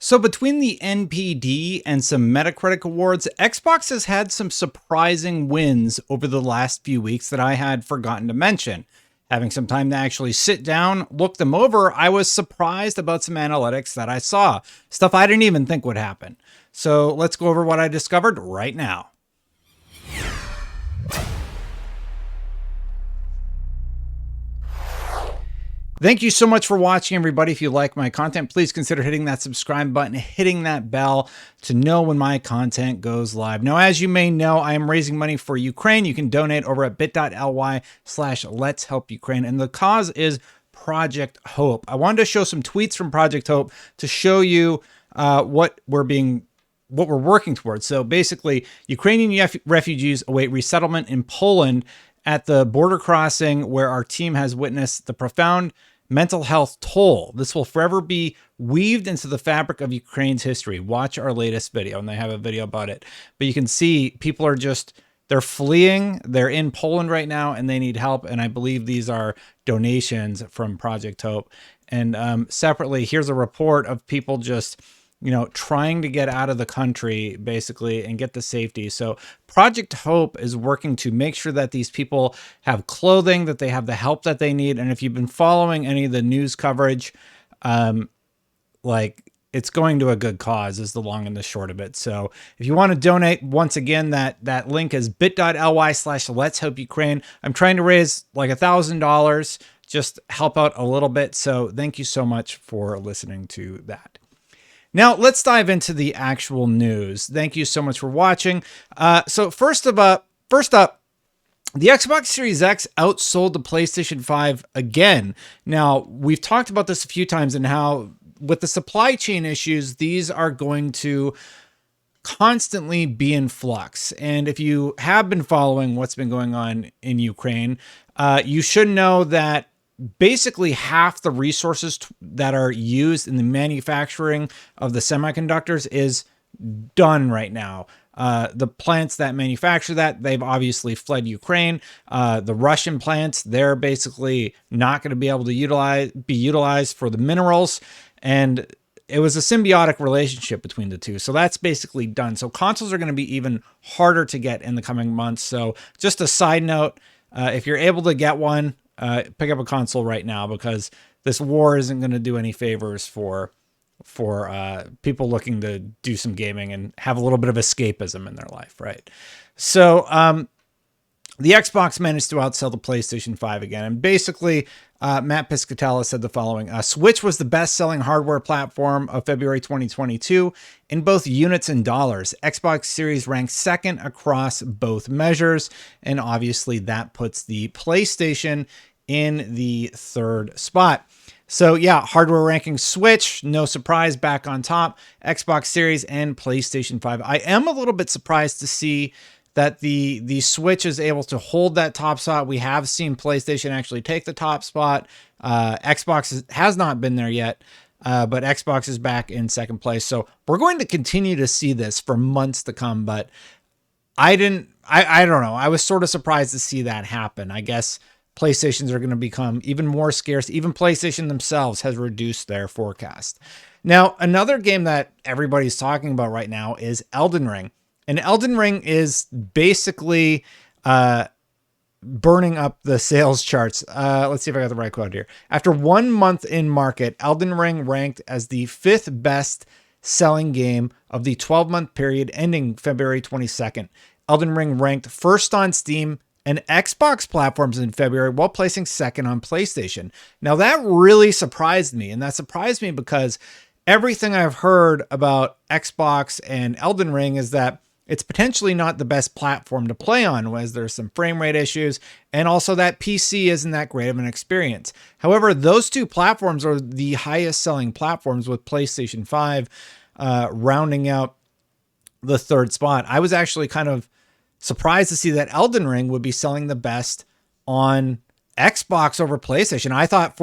So between the NPD and some Metacritic awards, Xbox has had some surprising wins over the last few weeks that I had forgotten to mention. Having some time to actually sit down, look them over, I was surprised about some analytics that I saw, stuff I didn't even think would happen. So let's go over what I discovered right now. Thank you so much for watching, everybody. If you like my content, please consider hitting that subscribe button, hitting that bell to know when my content goes live. Now, as you may know, I am raising money for Ukraine. You can donate over at bit.ly/Let's Help Ukraine. And the cause is Project Hope. I wanted to show some tweets from Project Hope to show you what we're working towards. So basically, Ukrainian refugees await resettlement in Poland at the border crossing where our team has witnessed the profound mental health toll. This will forever be weaved into the fabric of Ukraine's history. Watch our latest video, and they have a video about it. But you can see people are they're fleeing. They're in Poland right now, and they need help. And I believe these are donations from Project Hope. And separately, here's a report of people just trying to get out of the country, basically, and get to safety. So Project Hope is working to make sure that these people have clothing, that they have the help that they need. And if you've been following any of the news coverage, it's going to a good cause is the long and the short of it. So if you want to donate, once again, that link is bit.ly/Let's Help Ukraine. I'm trying to raise like $1,000, just help out a little bit. So thank you so much for listening to that. Now, let's dive into the actual news. Thank you so much for watching. So first up, the Xbox Series X outsold the PlayStation 5 again. Now, we've talked about this a few times and how with the supply chain issues, these are going to constantly be in flux. And if you have been following what's been going on in Ukraine, you should know that basically half the resources that are used in the manufacturing of the semiconductors is done right now. The plants that manufacture that, they've obviously fled Ukraine. The Russian plants, they're basically not going to be able to be utilized for the minerals. And it was a symbiotic relationship between the two. So that's basically done. So consoles are going to be even harder to get in the coming months. So just a side note, if you're able to get one, pick up a console right now, because this war isn't going to do any favors for people looking to do some gaming and have a little bit of escapism in their life, right? So the Xbox managed to outsell the PlayStation 5 again. And basically, Matt Piscatella said the following: Switch was the best-selling hardware platform of February 2022 in both units and dollars. Xbox Series ranked second across both measures, and obviously that puts the PlayStation in the third spot. So yeah, hardware ranking Switch, no surprise, back on top. Xbox Series and PlayStation 5. I am a little bit surprised to see that the Switch is able to hold that top spot. We have seen PlayStation actually take the top spot. Xbox has not been there yet, but Xbox is back in second place. So we're going to continue to see this for months to come, but I don't know. I was sort of surprised to see that happen. I guess PlayStations are going to become even more scarce. Even PlayStation themselves has reduced their forecast. Now, another game that everybody's talking about right now is Elden Ring. And Elden Ring is basically burning up the sales charts. Let's see if I got the right quote here. After 1 month in market, Elden Ring ranked as the 5th best selling game of the 12-month period ending February 22nd. Elden Ring ranked first on Steam and Xbox platforms in February, while placing second on PlayStation. Now that really surprised me, and that surprised me because everything I've heard about Xbox and Elden Ring is that it's potentially not the best platform to play on, as there's some frame rate issues, and also that PC isn't that great of an experience. However, those two platforms are the highest selling platforms, with PlayStation 5 rounding out the third spot. I was actually kind of surprised to see that Elden Ring would be selling the best on Xbox over PlayStation. I thought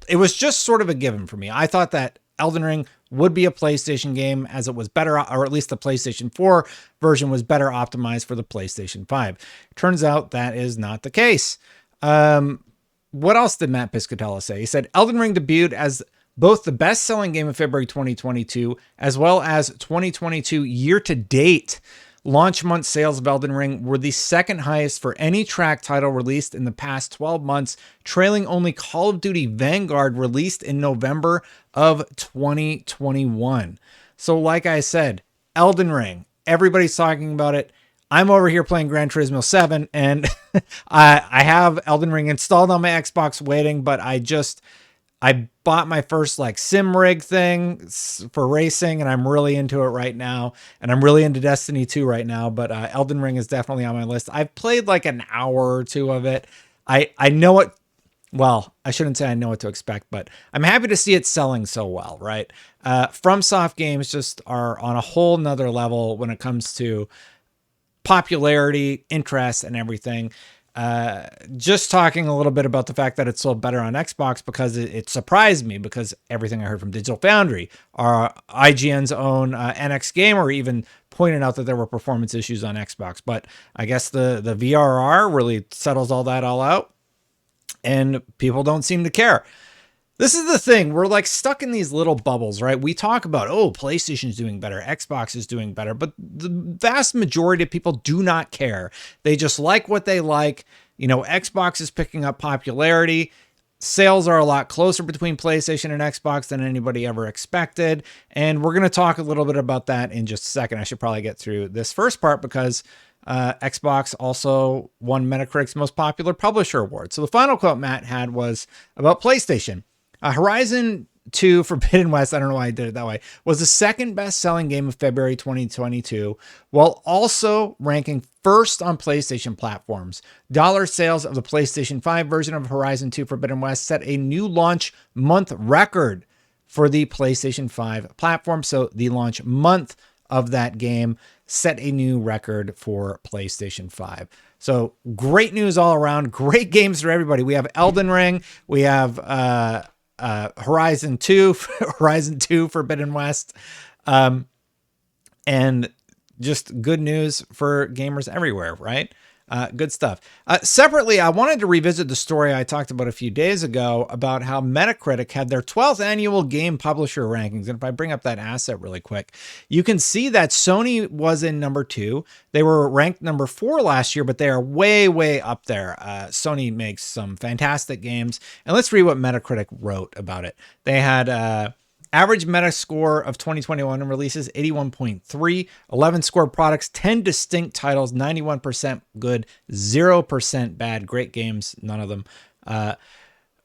it was just sort of a given for me. I thought that Elden Ring would be a PlayStation game, as it was better, or at least the PlayStation 4 version was better optimized for the PlayStation 5. Turns out that is not the case. What else did Matt Piscatella say? He said Elden Ring debuted as Both the best-selling game of February 2022 as well as 2022 year-to-date launch month sales of Elden Ring were the second highest for any track title released in the past 12 months, trailing only Call of Duty Vanguard, released in November of 2021. So like I said, Elden Ring, everybody's talking about it. I'm over here playing Gran Turismo 7, and I have Elden Ring installed on my Xbox waiting, but I bought my first like sim rig thing for racing, and I'm really into it right now. And I'm really into Destiny 2 right now, but Elden Ring is definitely on my list. I've played like an hour or two of it. I know what, well, I shouldn't say I know what to expect, but I'm happy to see it selling so well, right? FromSoft games just are on a whole nother level when it comes to popularity, interest, and everything. Just talking a little bit about the fact that it sold better on Xbox, because it surprised me, because everything I heard from Digital Foundry, our IGN's own NX Gamer, even pointed out that there were performance issues on Xbox. But I guess the VRR really settles all that all out, and people don't seem to care. This is the thing. We're like stuck in these little bubbles, right? We talk about, oh, PlayStation's doing better, Xbox is doing better, but the vast majority of people do not care. They just like what they like. You know, Xbox is picking up popularity. Sales are a lot closer between PlayStation and Xbox than anybody ever expected. And we're going to talk a little bit about that in just a second. I should probably get through this first part, because Xbox also won Metacritic's Most Popular Publisher Award. So the final quote Matt had was about PlayStation. Horizon 2 Forbidden West, I don't know why I did it that way, was the second best-selling game of February 2022, while also ranking first on PlayStation platforms. Dollar sales of the PlayStation 5 version of Horizon 2 Forbidden West set a new launch month record for the PlayStation 5 platform. So the launch month of that game set a new record for PlayStation 5. So great news all around. Great games for everybody. We have Elden Ring. We have Horizon 2, Horizon 2 Forbidden West, and just good news for gamers everywhere, right? Good stuff. Separately, I wanted to revisit the story I talked about a few days ago about how Metacritic had their 12th annual game publisher rankings. And if I bring up that asset really quick, you can see that Sony was in number 2. They were ranked number 4 last year, but they are way, way up there. Sony makes some fantastic games. And let's read what Metacritic wrote about it. They had average Metascore of 2021 releases 81.3, 11 scored products, 10 distinct titles, 91% good, 0% bad. Great games, none of them.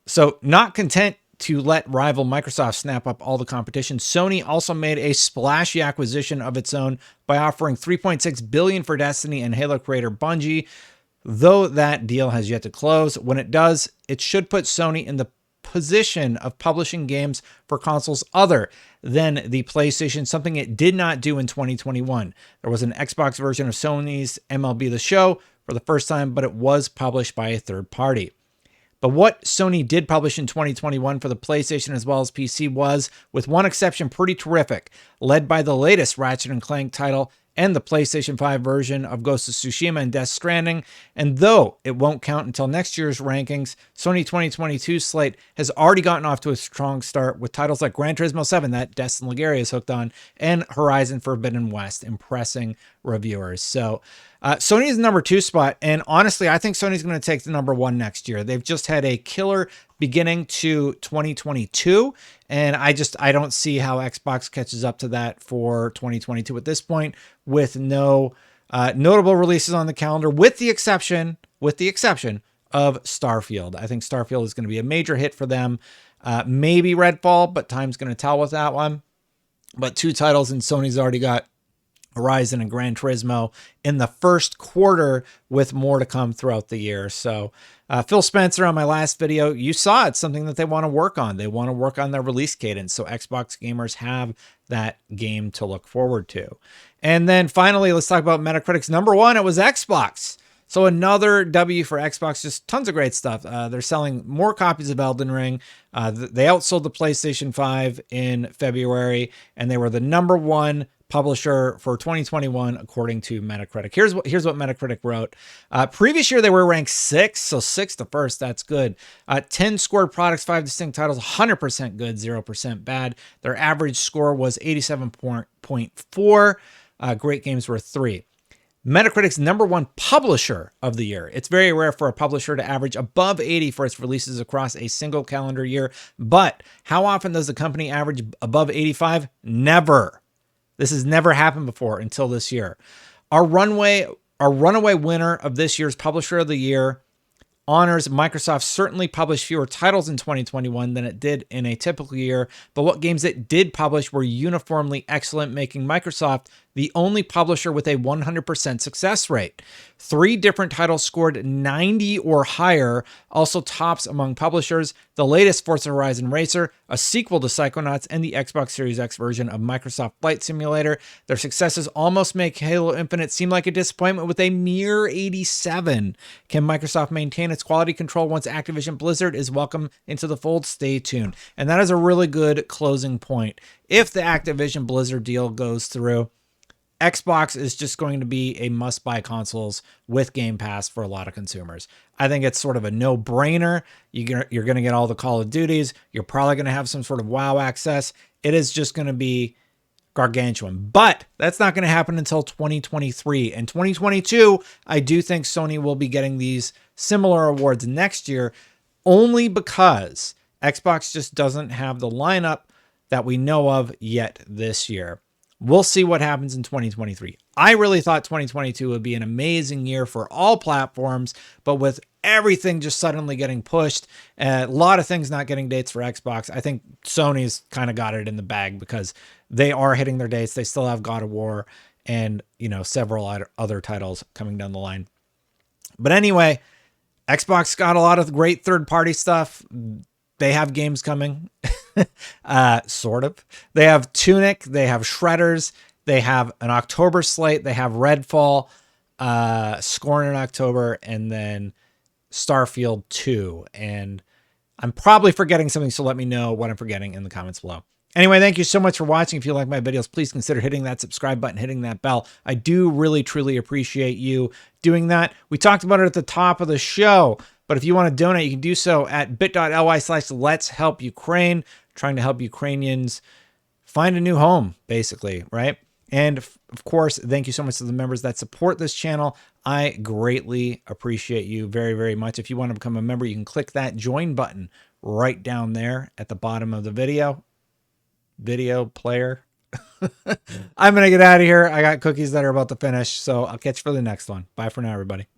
So not content to let rival Microsoft snap up all the competition, Sony also made a splashy acquisition of its own by offering $3.6 billion for Destiny and Halo creator Bungie. Though that deal has yet to close, when it does, it should put Sony in the position of publishing games for consoles other than the PlayStation, something it did not do in 2021. There was an Xbox version of Sony's MLB The Show for the first time, but it was published by a third party. But what Sony did publish in 2021 for the PlayStation as well as PC was, with one exception, pretty terrific, led by the latest Ratchet & Clank title and the PlayStation 5 version of Ghost of Tsushima and Death Stranding. And though it won't count until next year's rankings, Sony 2022 slate has already gotten off to a strong start with titles like Gran Turismo 7 that Destin Legaria is hooked on, and Horizon Forbidden West impressing reviewers. So Sony is the number 2 spot, and honestly, I think Sony's going to take the number 1 next year. They've just had a killer beginning to 2022, and I don't see how Xbox catches up to that for 2022 at this point, with no notable releases on the calendar, with the exception of Starfield. I think Starfield is going to be a major hit for them. Maybe Redfall, but time's going to tell with that one. But 2 titles, and Sony's already got Horizon and Gran Turismo in the first quarter, with more to come throughout the year. So Phil Spencer, on my last video, you saw it's something that they want to work on. They want to work on their release cadence, so Xbox gamers have that game to look forward to. And then finally, let's talk about Metacritic's number 1. It was Xbox. So another W for Xbox, just tons of great stuff. They're selling more copies of Elden Ring. They outsold the PlayStation 5 in February, and they were the #1 publisher for 2021 according to Metacritic. Here's what Metacritic wrote. Previous year they were ranked 6, so 6 to first. That's good. 10 scored products, 5 distinct titles, 100% good, 0% bad. Their average score was 87.4. Great games were 3. Metacritic's #1 publisher of the year. It's very rare for a publisher to average above 80 for its releases across a single calendar year. But how often does a company average above 85? Never. This has never happened before until this year. Our runaway winner of this year's Publisher of the Year honors Microsoft certainly published fewer titles in 2021 than it did in a typical year, but what games it did publish were uniformly excellent, making Microsoft the only publisher with a 100% success rate. 3 different titles scored 90 or higher, also tops among publishers. The latest Forza Horizon Racer, a sequel to Psychonauts, and the Xbox Series X version of Microsoft Flight Simulator. Their successes almost make Halo Infinite seem like a disappointment with a mere 87. Can Microsoft maintain its quality control once Activision Blizzard is welcome into the fold? Stay tuned. And that is a really good closing point. If the Activision Blizzard deal goes through, Xbox is just going to be a must-buy consoles with Game Pass for a lot of consumers. I think it's sort of a no-brainer. You're going to get all the Call of Duties. You're probably going to have some sort of WoW access. It is just going to be gargantuan. But that's not going to happen until 2023. And 2022, I do think Sony will be getting these similar awards next year, only because Xbox just doesn't have the lineup that we know of yet this year. We'll see what happens in 2023. I really thought 2022 would be an amazing year for all platforms, but with everything just suddenly getting pushed, a lot of things not getting dates for Xbox, I think Sony's kind of got it in the bag because they are hitting their dates. They still have God of War and, several other titles coming down the line. But anyway, Xbox got a lot of great third-party stuff. They have games coming, sort of. They have Tunic, they have Shredders, they have an October slate, they have Redfall, Scorn in October, and then Starfield 2. And I'm probably forgetting something, so let me know what I'm forgetting in the comments below. Anyway, thank you so much for watching. If you like my videos, please consider hitting that subscribe button, hitting that bell. I do really, truly appreciate you doing that. We talked about it at the top of the show, but if you want to donate, you can do so at bit.ly/letshelpukraine, trying to help Ukrainians find a new home, basically, right? And of course, thank you so much to the members that support this channel. I greatly appreciate you very, very much. If you want to become a member, you can click that join button right down there at the bottom of the video player. I'm going to get out of here. I got cookies that are about to finish, so I'll catch you for the next one. Bye for now, everybody.